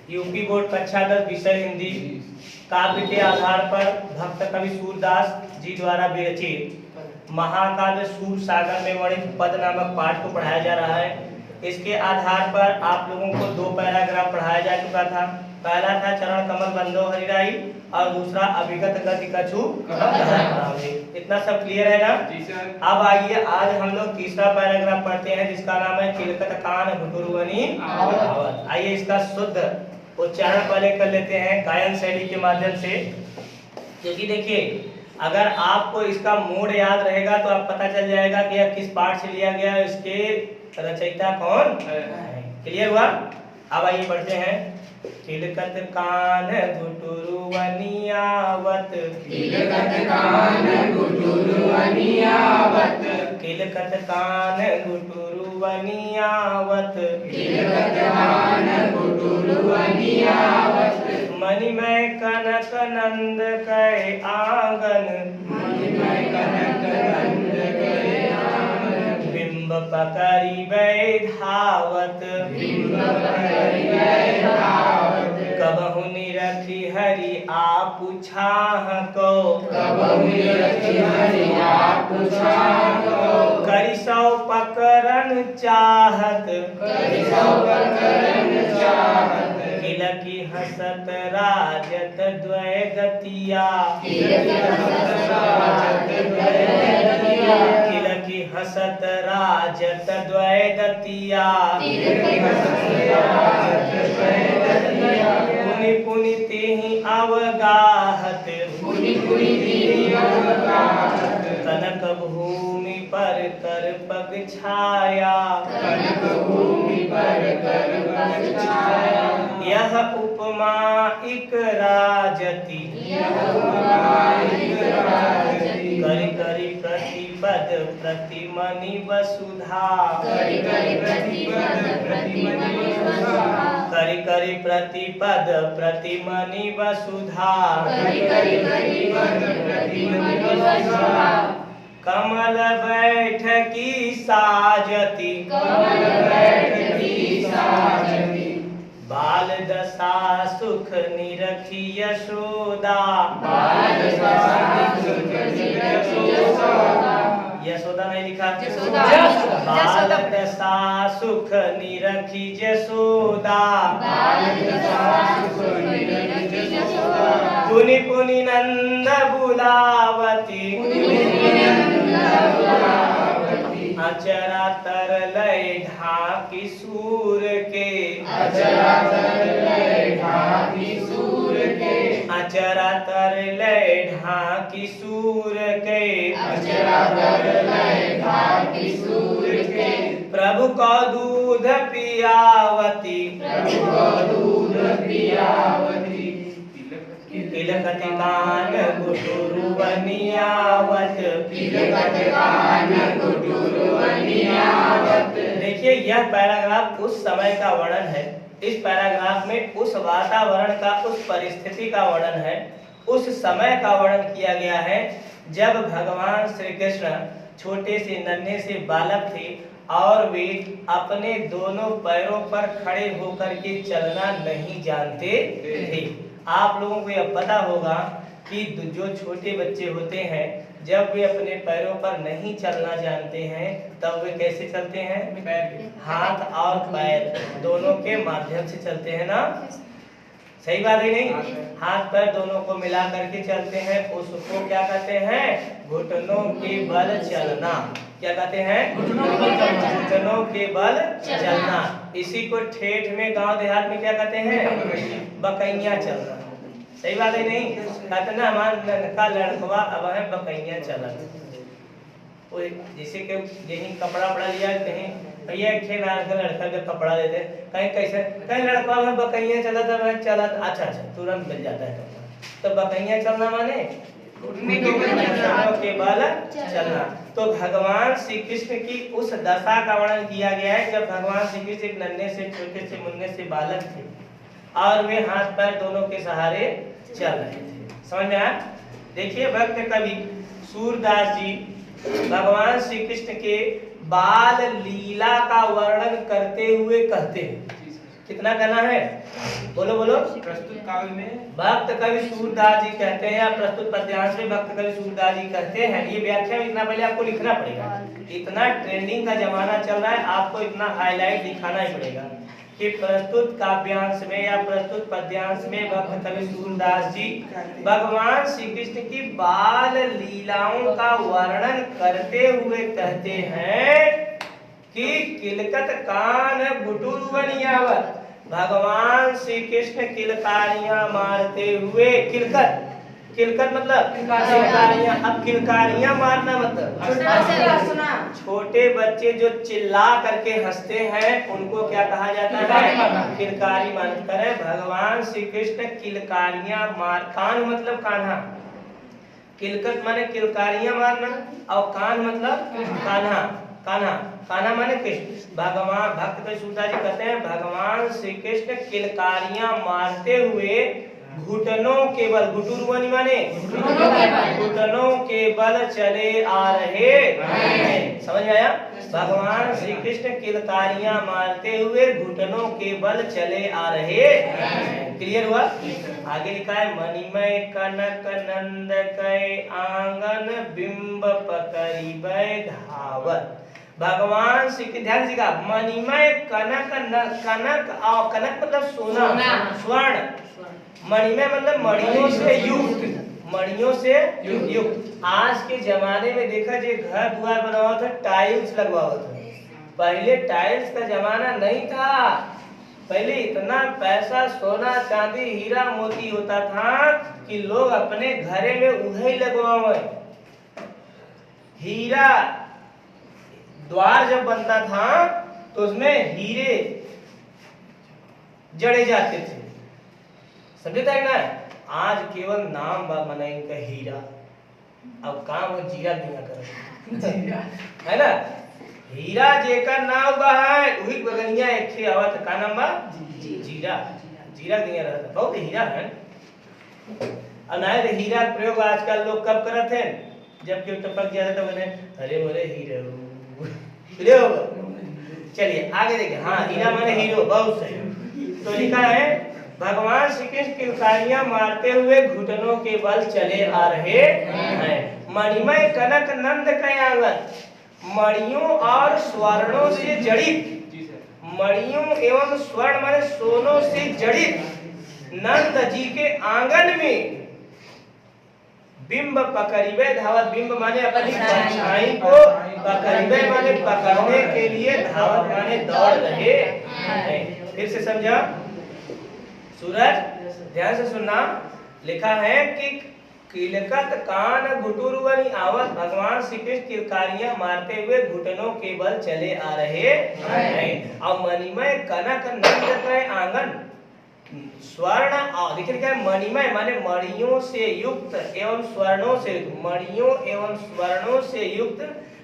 UP board कक्षा 10 विषय हिंदी काव्य के आधार पर भक्त कवि सूरदास जी द्वारा विरचित महाकाव्य सूर सागर में वर्णित पद नामक पाठ को पढ़ाया जा रहा है। इसके आधार पर आप लोगों को 2 पैराग्राफ पढ़ाया जा चुका था। पहला था चरण कमल बंदो हरिराई और दूसरा अभिगत गति कछु। इतना सब क्लियर है ना? जी सर। अब आइए आज हम लोग तीसरा पैराग्राफ पढ़ते हैं जिसका नाम है किलकत कान घुटुरवनी आवत। आइए इसका शुद्ध उच्चारण पहले कर लेते हैं गायन शैली के माध्यम से, क्योंकि देखिए अगर आपको इसका मूड याद रहेगा तो आप पता चल जाएगा कि यह किस पाठ से लिया गया है, इसके रचयिता कौन है। क्लियर हुआ? अब आइए पढ़ते हैं। किलकत कान घुटुरवनी आवत, किलकत कान घुटुरवनी आवत, किलकत कान घुटुरवनी आवत, किलकत कान घुटुरवनी आवत। मणिमय कनक नंद कै आंगन, मणिमय कनक नंद कै आंगन, बिंब पकड़ी बै धावत, बिंब पकड़ी बै धावत। कबहु निरखी हरि आप छाह को, कबहु निरखी हरि आप छाह को। करिसौ पकड़न चाहत, करिसौ पकड़न चाहत। किलकी हसत राजत द्वय गतिया, किलकी हसत राजत द्वय गतिया, किलकी हसत राजत द्वय दतिया, किलकी हसत राजत द्वय गतिया। पुनि पुनि तेहि अवगाहत, पुनि पुनि तेहि अवगाहत। कनक भूमि पर कर पग छाया, कनक भूमि पर कर पग छाया। यह उपमा इक राजति, यह उपमा इक राजति। करि करि प्रतिपद प्रतिमनि वसुधा, करि करि प्रतिपद प्रतिमनि वसुधा, करि करि प्रतिपद प्रतिमनि वसुधा, करि करि प्रतिपद प्रतिमनि वसुधा। कमल बैठकी साजति, कमल बैठकी साजति। बाल दशा सुख निरखी यशोदा, बाल दशा सुख निरखी यशोदा। यशोदा नहीं लिखा, यशोदा। बाल दशा सुख निरखी यशोदा, बाल दशा सुख निरखी यशोदा। पुनि पुनि नंद बुलावती, पुनि पुनि नंद बुलावती। अचरा तरलय ढाकी सूर के, अचरा तरलय ढाकी सूर के, अचरा तरलय ढाकी सूर के, अचरा तरलय ढाकी सूर के। प्रभु को दूध पियावती, प्रभु को दूध पियावती। किलकत कान घुटुरवनी आवत, किलकत कान घुटुरवनी आवत। देखिए यह पैराग्राफ उस समय का वर्णन है। इस पैराग्राफ में उस वातावरण का, उस परिस्थिति का वर्णन है, उस समय का वर्णन किया गया है जब भगवान श्री कृष्ण छोटे से नन्हे से बालक थे और वे अपने दोनों पैरों पर खड़े होकर के चलना नहीं जानते थे। आप लोगों को यह पता होगा कि जो छोटे बच्चे होते हैं जब वे अपने पैरों पर नहीं चलना जानते हैं तब वे कैसे चलते हैं? हाथ और पैर दोनों के माध्यम से चलते हैं ना? सही बात है नहीं? हाथ पैर दोनों को मिला करके चलते हैं, उसको क्या कहते हैं? घुटनों के बल चलना। क्या कहते हैं? घुटनों के बल चलना। इसी को ठेठ में गांव देहात में क्या कहते हैं? बकैया चलना। सही बात है नहीं? कहते ना हमारा का लड़कवा अब है बकैया चलन। जैसे कि यही कपड़ा पड़ा लिया कहीं भैया खेल लड़का का कपड़ा देते कहीं कैसे कहीं लड़का में बकैया चला था मैं चला। अच्छा तुरंत मिल जाता है कपड़ा। तो बकैया चलना माने के बल चलना। तो भगवान श्री कृष्ण की उस दशा का वर्णन किया गया है जब भगवान श्री कृष्ण एक नन्हे से छोटे से मुन्ने से बालक थे और वे हाथ पैर दोनों के सहारे चल रहे थे। समझ में आया? देखिए भक्त कवि सूरदास जी भगवान श्री कृष्ण के बाल लीला का वर्णन करते हुए कहते हैं, कितना कहना है? बोलो बोलो। प्रस्तुत काव्य में भक्त कवि सूरदास जी कहते हैं या प्रस्तुत पद्यांश में भक्त कवि सूरदास जी कहते हैं। ये व्याख्या में इतना पहले आपको लिखना पड़ेगा, इतना ट्रेंडिंग का जमाना चल रहा है, आपको इतना हाईलाइट दिखाना ही पड़ेगा कि प्रस्तुत काव्यांश में या प्रस्तुत पद्यांश में भक्त कवि सूरदास जी भगवान श्री कृष्ण की बाल लीलाओं का वर्णन करते हुए कहते हैं कि किलकत कान बुटुरवनियावत, भगवान श्री कृष्ण किलकारियां मारते हुए, किलकत किलकत मतलब किलकारियां। अब किलकारियां मारना मतलब छोटे बच्चे जो चिल्ला करके हंसते हैं उनको क्या कहा जाता है? किलकारी मारना। करे भगवान श्री कृष्ण किलकारियां मार, कान मतलब कान्हा, किलकत माने किलकारियां मारना और कान मतलब कान्हा, कान्हा कान्हा माने कृष्ण। भगवान भक्त कवि सूरदास जी कहते हैं भगवान श्री कृष्ण किलकारियां मारते हुए घुटनों के बल, घुटुरवनी माने घुटनों के बल चले आ रहे हैं। समझ में आया? भगवान श्री कृष्ण किलकारियां मारते हुए घुटनों के बल चले आ रहे। क्लियर हुआ? आगे लिखा है मणिमय कनक नंद कय आंगन बिंब पकड़िबै धावत। भगवान श्री कृष्ण, ध्यान से कहा मणिमय कनक कनक और कनक मतलब सोना, स्वर्ण, मणिमय मतलब मणियों से युक्त, मणियों से युक्त। आज के जमाने में देखा जो घर द्वार बना हुआ था टाइल्स लगवा हुआ था, पहले टाइल्स का जमाना नहीं था। पहले इतना पैसा सोना चांदी हीरा मोती होता था कि लोग अपने घरे में उन्हें लगवाए। हीरा द्वार जब बनता था तो उसमें हीरे जड़े जाते थे, समझे था ना? आज केवल नाम बना इनका हीरा, अब काम वो जीरा दिया कर है ना। हीरा जेकर नाम बा है वही बगनिया एक थे आवत का नाम बा जीरा, जीरा दिया रहता बहुत हीरा है। अनाय हीरा प्रयोग आजकल लोग कब करत हैं? जब कोई टपक गया तो बोले अरे मोरे हीरो। चलिए आगे देखिए। हाँ हीरा माने हीरो, बहुत सही। तो लिखा है भगवान श्री कृष्ण किलकारियां मारते हुए घुटनों के बल चले आ रहे हैं। मणिमय कनक नंद कय आंगन, मणियों और स्वर्णों से जड़ित, मणियों एवं स्वर्ण माने सोनों से जड़ित नंद जी के आंगन में बिंब पकड़िबे धावत। बिंब माने अपनी परछाई को, पकड़िबे माने पकड़ने के लिए, धावत माने दौड़ रहे हैं। फिर से समझा? सूरज ध्यान से सुनना। लिखा है कि किलकत कान घुटुरवनि आवत, भगवान श्री कृष्ण किलकारियां मारते हुए घुटनों के बल चले आ रहे हैं। और मणिमय कनक नंद कय आंगन, स्वर्ण और देखिए क्या मणिमय माने मणियों से युक्त एवं स्वर्णों से, मणियों एवं स्वर्णों से युक्त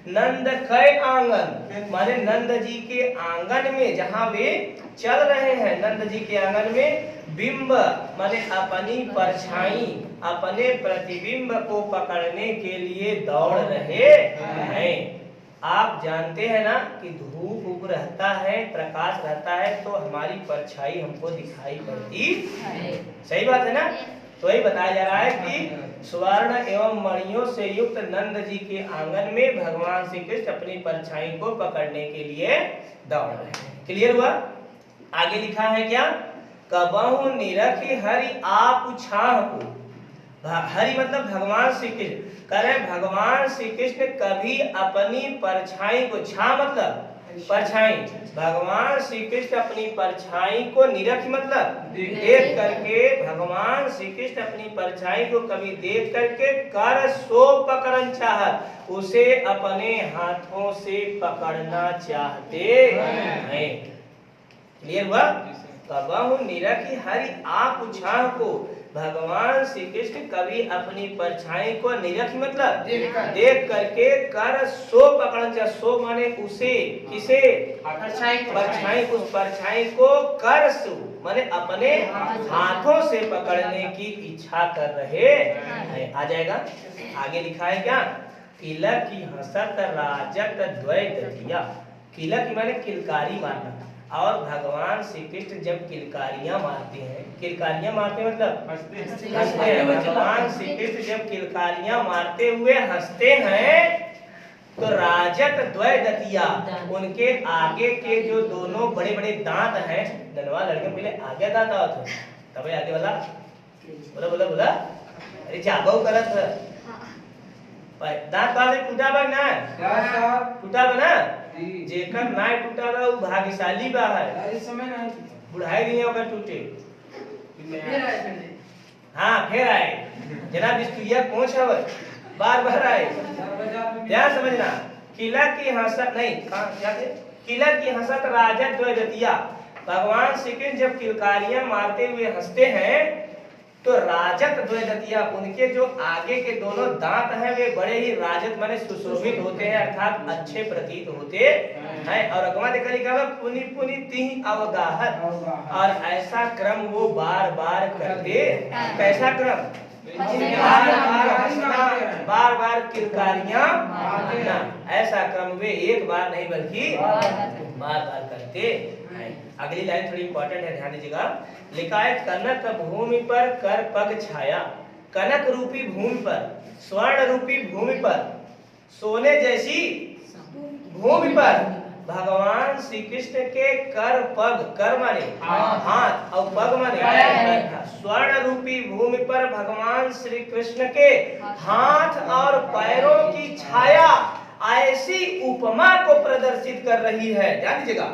नंद कय आंगन माने नंद जी के आंगन में जहाँ वे चल रहे हैं, नंद जी के आंगन में बिंब माने अपनी परछाई, अपने प्रतिबिंब को पकड़ने के लिए दौड़ रहे हैं। आप जानते हैं ना कि धूप उग रहता है, प्रकाश रहता है तो हमारी परछाई हमको दिखाई पड़ती है। सही बात है ना? तो वही बताया जा रहा है कि स्वर्ण एवं मणियों से युक्त नंद जी के आंगन में भगवान श्री कृष्ण अपनी परछाई को पकड़ने के लिए दौड़ रहे हैं। क्लियर हुआ? आगे लिखा है क्या? कबहु निरखि हरि आप छाह को, हरि मतलब भगवान श्री कृष्ण, करे भगवान श्री कृष्ण कभी अपनी परछाई को, छा मतलब परछाई, भगवान श्री कृष्ण अपनी परछाई को निरख मतलब देख करके, भगवान श्री कृष्ण अपनी परछाई को कभी देख करके कर सो पकड़न चाहत, उसे अपने हाथों से पकड़ना चाहते हैं। क्लियर हुआ? कबहु निरखि हरि आप छाह को, भगवान श्री कृष्ण कभी अपनी परछाई को निरख मतलब देख करके कर सो पकड़ना, सो माने उसे, किसे? परछाई, उस परछाई को कर सो माने अपने हाथों से पकड़ने की इच्छा कर रहे हैं। आ जाएगा? आगे लिखा है क्या? किलक की हसत राजक द्वैत दिया। किलक माने किलकारी मारना। और भगवान श्री कृष्ण जब किलकारियां मारते हैं, किलकारियां मारते मतलब हंसते हैं, भगवान श्री कृष्ण जब किलकारियां मारते हुए हंसते हैं तो राजत द्वैदतिया, उनके आगे के जो दोनों बड़े बड़े दांत हैं, धनवा लड़के पहले आगे दांत आवत है तब आगे वाला बोला बोला बोला अरे जागो करत है दांत बाजे टूटा बा ना टूटा बा ना जेकर ना टूटा बा वो भाग्यशाली बा है, इस समय ना बुढ़ाई नहीं होकर टूटे। हाँ फिर आए जनाब बिस्तुया पहुंच हवे बार बार आए, ध्यान समझना। किला की हंसत नहीं क्या थे, किला की हंसत राजत द्वैदतिया, भगवान श्री कृष्ण जब किलकारियां मारते हुए हंसते हैं तो राजत द्वैदतिया, उनके जो आगे के दोनों दांत हैं वे बड़े ही राजत माने सुशोभित होते हैं, अर्थात अच्छे प्रतीत होते हैं। और अगवा देखा लिखा है पुनि पुनि तिहि अवगाहत, और ऐसा क्रम वो बार बार करते। कैसा क्रम? बार बार किलकारियां मारना, ऐसा क्रम वे एक बार नहीं बल्कि बार बार करते हैं। अगली लाइन थोड़ी इंपॉर्टेंट है, ध्यान दीजिएगा। लिखा है कनक भूमि पर कर पग छाया, कनक रूपी भूमि पर, स्वर्ण रूपी भूमि पर, सोने जैसी भूमि पर भगवान श्री कृष्ण के कर पग, कर माने हाथ और पग माने स्वर्ण रूपी भूमि पर भगवान श्री कृष्ण के हाथ और पैरों की छाया ऐसी उपमा को प्रदर्शित कर रही है। ध्यान दीजिएगा,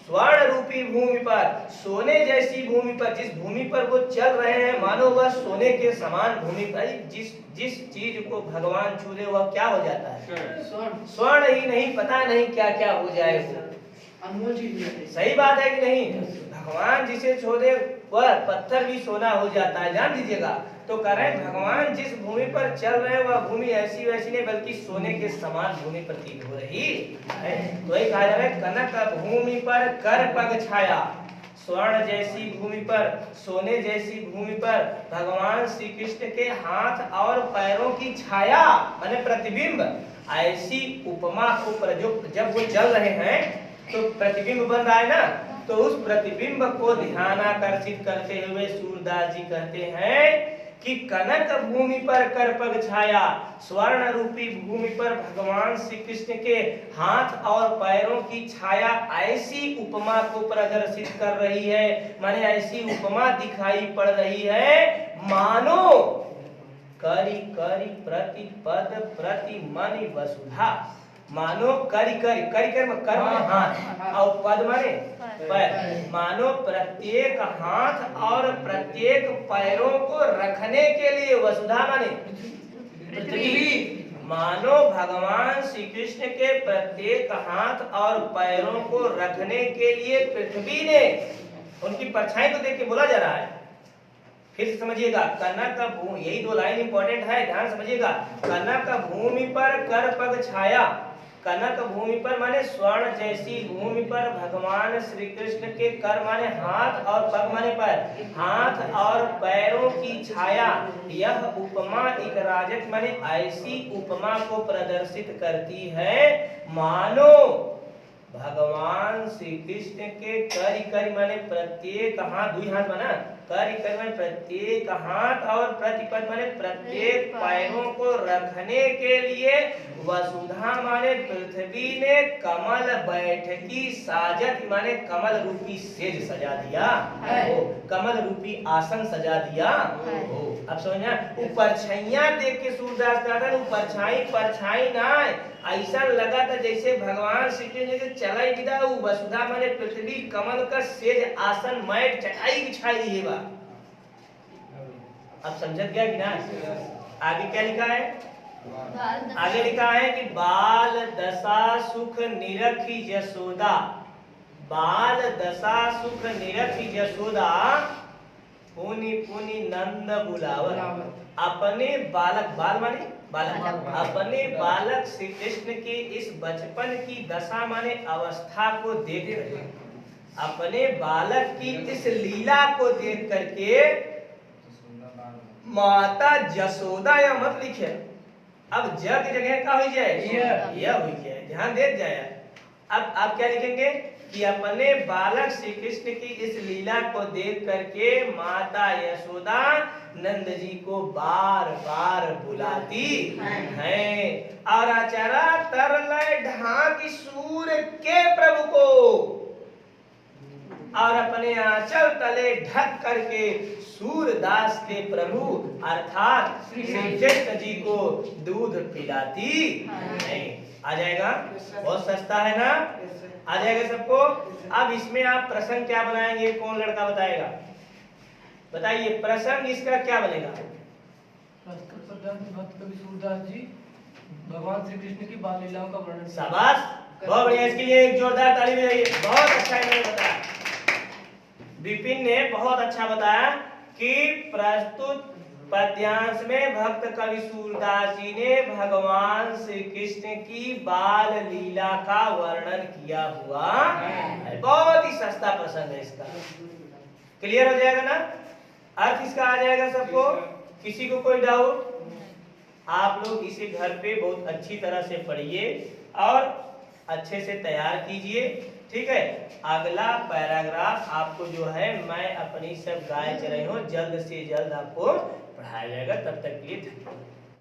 स्वर्ण रूपी भूमि पर, सोने जैसी भूमि पर, जिस भूमि पर वो चल रहे हैं मानो वह सोने के समान भूमि पर, जिस जिस चीज को भगवान छू ले वह क्या हो जाता है? स्वर्ण ही नहीं, पता नहीं क्या क्या हो जाए वो अनमोल चीज। सही बात है कि नहीं? भगवान जिसे छू दे वह पत्थर भी सोना हो जाता है। ध्यान दीजिएगा, तो कह रहे हैं भगवान जिस भूमि पर चल रहे हैं वह भूमि ऐसी वैसी नहीं बल्कि सोने के समान भूमि प्रतीत हो रही है। तो वही कहा जा रहा है कनक भूमि पर कर पग छाया, स्वर्ण जैसी भूमि पर, सोने जैसी भूमि पर भगवान श्री कृष्ण के हाथ और पैरों की छाया माने प्रतिबिंब, ऐसी उपमा को प्रयुक्त जब वो चल रहे हैं तो प्रतिबिंब बन रहा है ना, तो उस प्रतिबिंब को ध्यानाकर्षित करते हुए सूरदास जी कहते हैं कि कनक भूमि पर कर पग छाया, स्वर्ण रूपी भूमि पर भगवान श्री कृष्ण के हाथ और पैरों की छाया ऐसी उपमा को प्रदर्शित कर रही है, माने ऐसी उपमा दिखाई पड़ रही है मानो करी करी प्रति पद प्रति मनि वसुधा, मानो करी करी करी कर्म हाथ और पद माने पैर, मानो प्रत्येक हाथ और प्रत्येक पैरों को रखने के लिए, वसुधा माने पृथ्वी, मानो भगवान श्री कृष्ण के प्रत्येक हाथ और पैरों को रखने के लिए पृथ्वी ने उनकी परछाई को देख के बोला जा रहा है। फिर से समझिएगा, कनक भूमि, यही दो लाइन इंपॉर्टेंट है, ध्यान समझिएगा। कनक भूमि पर कर पग छाया, कनक भूमि पर माने स्वर्ण जैसी भूमि पर भगवान श्री कृष्ण के कर माने हाथ और पग माने पैर, हाथ और पैरों की छाया, यह उपमा एक राजत माने ऐसी उपमा को प्रदर्शित करती है मानो भगवान श्री कृष्ण के करी करी माने प्रत्येक हाथ, दुई हाथ माना करी करी माने प्रत्येक हाथ और प्रतिपद माने प्रत्येक पैरों को रखने के लिए वसुधा माने पृथ्वी ने कमल बैठकी साजत माने कमल रूपी सेज सजा दिया, कमल रूपी आसन सजा दिया। अब समझना, ऊपर छैया देख के सूरदास कहता है ऊपर छाई परछाई ना, ऐसा लगा था जैसे भगवान श्री कृष्ण के चलाई विदा वसुधा माने पृथ्वी कमल का सेज आसन मैट चटाई बिछाई दी है। अब समझ गया कि ना? आगे क्या लिखा है? आगे लिखा है कि बाल दशा सुख निरखी यशोदा, बाल दशा सुख निरखी यशोदा पुनि पुनि नंद बुलावर, अपने बालक, बाल माने बालक, अपने बालक श्री कृष्ण के इस बचपन की दशा माने अवस्था को देख रहे, अपने बालक की इस लीला को देख करके माता यशोदा या मत लिखे, अब जग जगह का हो जाए यह हो जाए, ध्यान दे जाए। अब आप क्या लिखेंगे कि अपने बालक श्री कृष्ण की इस लीला को देख करके माता यशोदा नंद जी को बार बार बुलाती है और आचारा तरलय ढाक सूर के प्रभु को और अपने आंचल तले ढक करके सूरदास के प्रभु अर्थात श्री कृष्ण जी को दूध पिलाती है। आ जाएगा, बहुत सस्ता है ना, आ जाएगा सबको। अब इसमें आप प्रसंग क्या बनाएंगे, कौन लड़का बताएगा, बताइए प्रसंग इसका क्या बनेगा। भक्त कवि सूरदास जी भगवान श्री कृष्ण की बाल लीलाओं का वर्णन। शाबाश, बहुत बढ़िया, इसके लिए एक जोरदार ताली बजाइए, बहुत अच्छा इन्होंने बताया, विपिन ने बहुत अच्छा बताया कि प्रस्तुत पद्यांश में भक्त कवि सूरदास जी ने भगवान श्री कृष्ण की बाल लीला का वर्णन किया हुआ है। बहुत ही सस्ता प्रसंग है इसका, क्लियर हो जाएगा ना, अर्थ इसका आ जाएगा सबको। किसी को कोई डाउट, आप लोग इसे घर पे बहुत अच्छी तरह से पढ़िए और अच्छे से तैयार कीजिए, ठीक है। अगला पैराग्राफ आपको जो है मैं अपनी सब गाय चढ़ाई हूँ, जल्द से जल्द आपको पढ़ाया जाएगा। तब तक के लिए धन्यवाद।